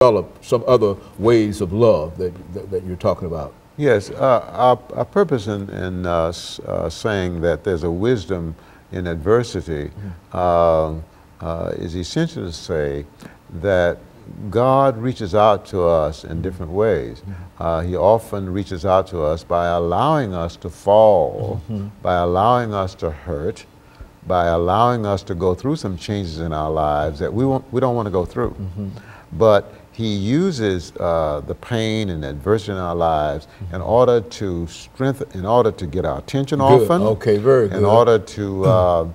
develop some other ways of love that you're talking about. Yes, our purpose in saying that there's a wisdom in adversity is essentially to say that God reaches out to us in different ways. He often reaches out to us by allowing us to fall, by allowing us to hurt, by allowing us to go through some changes in our lives that we don't want to go through. But He uses the pain and adversity in our lives in order to strengthen, in order to get our attention often. Okay, very good. In order to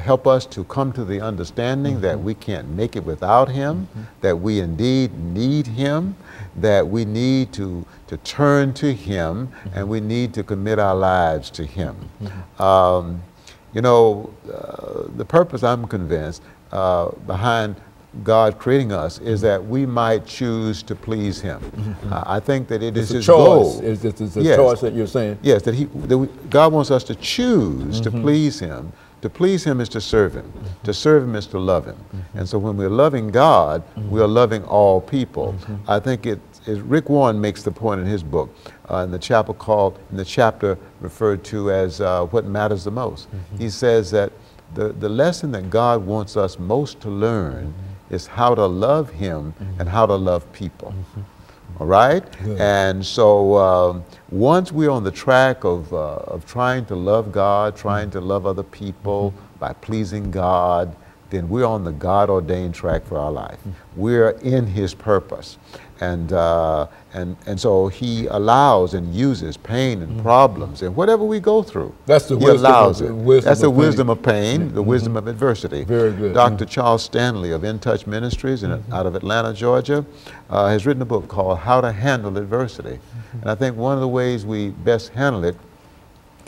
help us to come to the understanding that we can't make it without Him, that we indeed need Him, that we need to turn to Him, and we need to commit our lives to Him. You know, the purpose, I'm convinced, behind God creating us is that we might choose to please Him. I think that it is His goal. It's a choice that you're saying. Yes, that God wants us to choose to please Him. To please Him is to serve Him. To serve Him is to love Him. And so when we're loving God, we are loving all people. I think Rick Warren makes the point in his book, in the chapter referred to as What Matters the Most. He says that the lesson that God wants us most to learn is how to love Him and how to love people. All right? Good. And so once we're on the track of trying to love God, trying to love other people by pleasing God, then we're on the God-ordained track for our life. We're in His purpose. And so He allows and uses pain and problems and whatever we go through. That's the He wisdom allows it. That's the pain. Wisdom of pain, the wisdom of adversity. Very good. Dr. Charles Stanley of In Touch Ministries out of Atlanta, Georgia, has written a book called How to Handle Adversity. And I think one of the ways we best handle it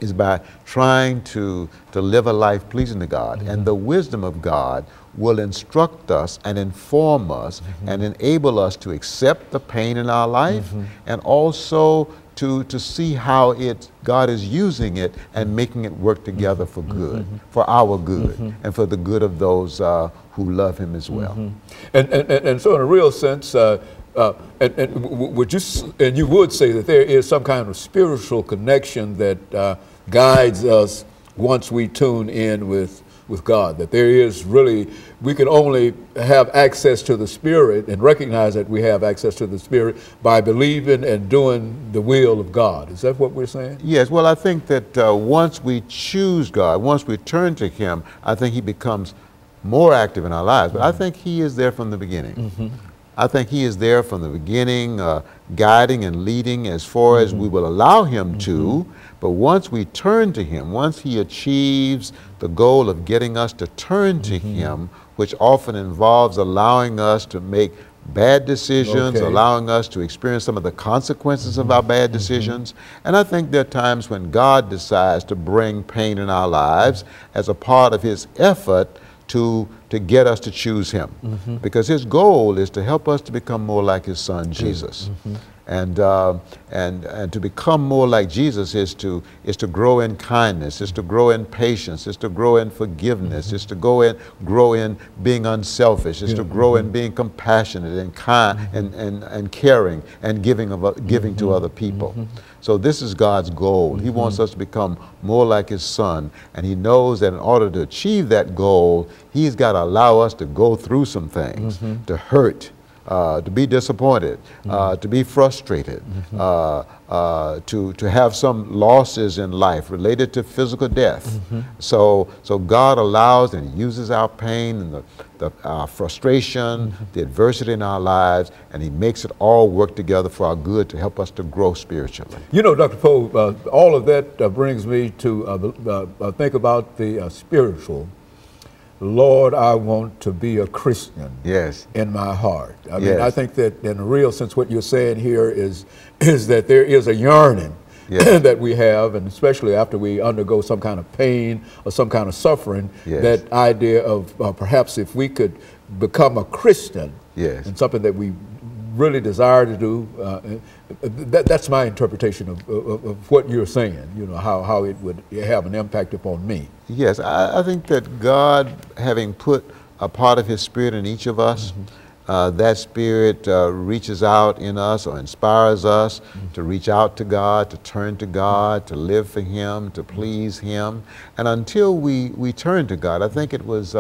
is by trying to live a life pleasing to God. And the wisdom of God will instruct us and inform us and enable us to accept the pain in our life and also to see how God is using it and making it work together for good, for our good, and for the good of those who love Him as well. And so in a real sense, and you would say that there is some kind of spiritual connection that guides us once we tune in with God, that there is really, we can only have access to the Spirit and recognize that we have access to the Spirit by believing and doing the will of God. Is that what we're saying? Yes, well, I think that once we choose God, once we turn to Him, I think He becomes more active in our lives. But I think He is there from the beginning. I think He is there from the beginning, guiding and leading as far as we will allow Him to. But once we turn to Him, once He achieves the goal of getting us to turn to Him, which often involves allowing us to make bad decisions, allowing us to experience some of the consequences of our bad decisions. And I think there are times when God decides to bring pain in our lives as a part of His effort to get us to choose Him. Because His goal is to help us to become more like His Son, Jesus. And to become more like Jesus is to grow in kindness, is to grow in patience, is to grow in forgiveness, is to grow in being unselfish, is to grow in being compassionate and kind and caring and giving to other people. So this is God's goal. He wants us to become more like His Son, and He knows that in order to achieve that goal, He's got to allow us to go through some things, to hurt, to be disappointed, to be frustrated, to have some losses in life related to physical death. So God allows and uses our pain and our frustration, the adversity in our lives, and He makes it all work together for our good to help us to grow spiritually. You know, Dr. Poe, all of that brings me to think about the spiritual. Lord, I want to be a Christian in my heart. I mean, I think that in a real sense what you're saying here is that there is a yearning that we have, and especially after we undergo some kind of pain or some kind of suffering, that idea of perhaps if we could become a Christian, and something that we really desire to do, that's my interpretation of what you're saying, you know, how it would have an impact upon me. Yes, I think that God, having put a part of His Spirit in each of us, that Spirit reaches out in us or inspires us to reach out to God, to turn to God, to live for Him, to please Him. And until we turn to God, I think it was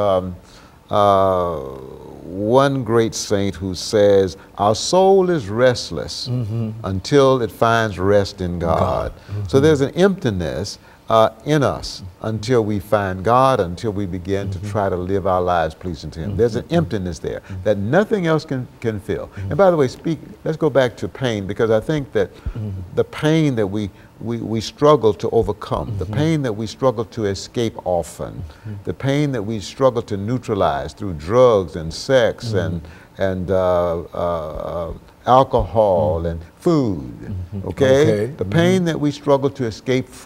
one great saint who says, our soul is restless until it finds rest in God. So there's an emptiness in us until we find God, until we begin to try to live our lives pleasing to Him. There's an emptiness there that nothing else can fill. And by the way, let's go back to pain, because I think that the pain that we struggle to overcome, the pain that we struggle to escape often, the pain that we struggle to neutralize through drugs and sex and alcohol and food, okay? The pain that we struggle to escape from